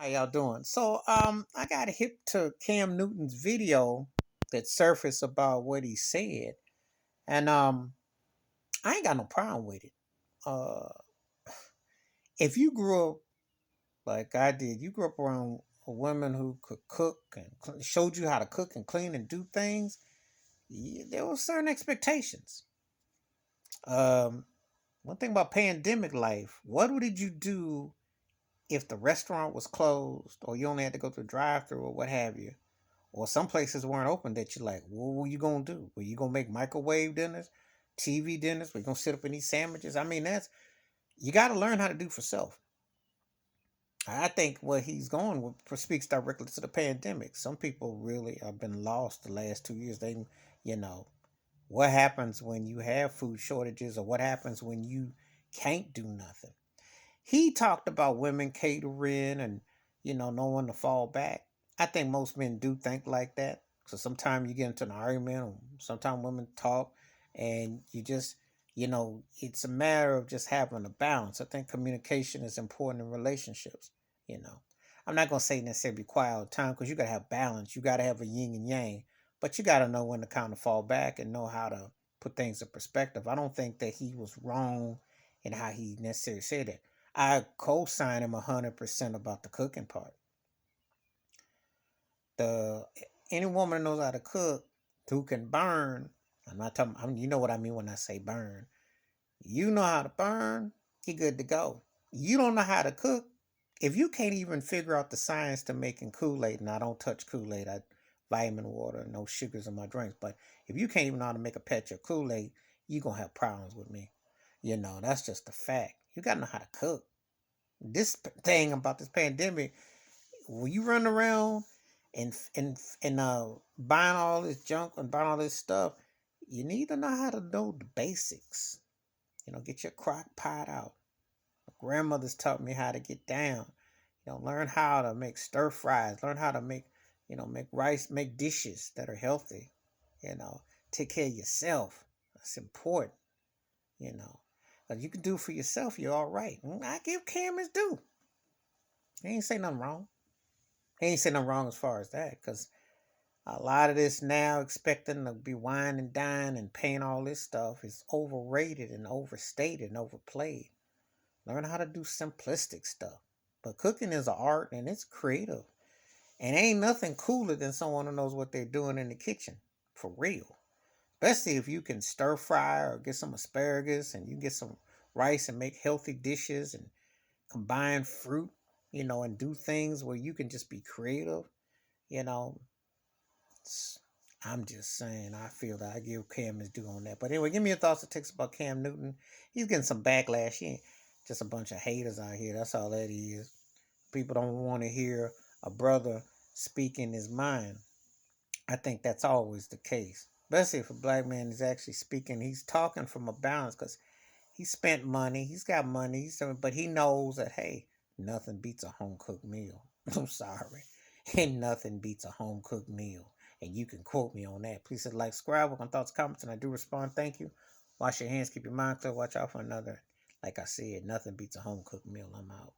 How y'all doing? I got hip to Cam Newton's video that surfaced about what he said, and I ain't got no problem with it. Uh, if you grew up like I did, you grew up around a woman who could cook and showed you how to cook and clean and do things. There were certain expectations. Um, One thing about pandemic life, what did you do if the restaurant was closed or you only had to go to a drive-through or what have you? Or some places weren't open that you're like, what were you gonna do? Were you gonna make microwave dinners, TV dinners? Were you gonna sit up and eat sandwiches? I mean, that's you got to learn how to do for self. I think what he's going with speaks directly to the pandemic. Some people really have been lost the last 2 years. You know, what happens when you have food shortages, or what happens when you can't do nothing? He talked about women catering and no one to fall back. I think most men do think like that. So sometimes you get into an argument, or sometimes women talk, and it's a matter of just having a balance. I think communication is important in relationships. You know, I'm not gonna say necessarily be quiet all the time because you gotta have balance. You gotta have a yin and yang, but you gotta know when to kind of fall back and know how to put things in perspective. I don't think that he was wrong in how he necessarily said it. I co-sign him 100% about the cooking part. The Any woman that knows how to cook who can burn. I'm not talking. You know what I mean when I say burn. You know how to burn. You're good to go. You don't know how to cook. If you can't even figure out the science to making Kool-Aid, and I don't touch Kool-Aid, I vitamin water, no sugars in my drinks. But if you can't even know how to make a patch of Kool-Aid, you're gonna have problems with me. That's just a fact. You gotta know how to cook. This thing about this pandemic, when you run around and buying all this junk and buying all this stuff, you need to know how to know the basics. Get your crock pot out. My grandmother's taught me how to get down. Learn how to make stir fries. Learn how to make rice, make dishes that are healthy. You know, take care of yourself. That's important. You know, if you can do for yourself, you're all right. I give Cam his due. He ain't say nothing wrong. He ain't say nothing wrong as far as that, because a lot of this now expecting to be wine and dine and paying all this stuff is overrated and overstated and overplayed. Learn how to do simplistic stuff. But cooking is an art and it's creative. And ain't nothing cooler than someone who knows what they're doing in the kitchen. For real. Especially if you can stir fry or get some asparagus and you get some rice and make healthy dishes and combine fruit, and do things where you can just be creative, you know. I'm just saying, I feel that I give Cam his due on that. But anyway, give me your thoughts and takes about Cam Newton. He's getting some backlash. He ain't just a bunch of haters out here. That's all that is. People don't want to hear a brother speaking his mind. I think that's always the case. Especially if a black man is actually speaking, he's talking from a balance because he spent money, he's got money, but he knows that, hey, nothing beats a home cooked meal. I'm sorry. And nothing beats a home cooked meal. And you can quote me on that. Please hit like, subscribe, work on thoughts, comments, and I do respond. Thank you. Wash your hands, keep your mind clear, watch out for another. Like I said, nothing beats a home cooked meal. I'm out.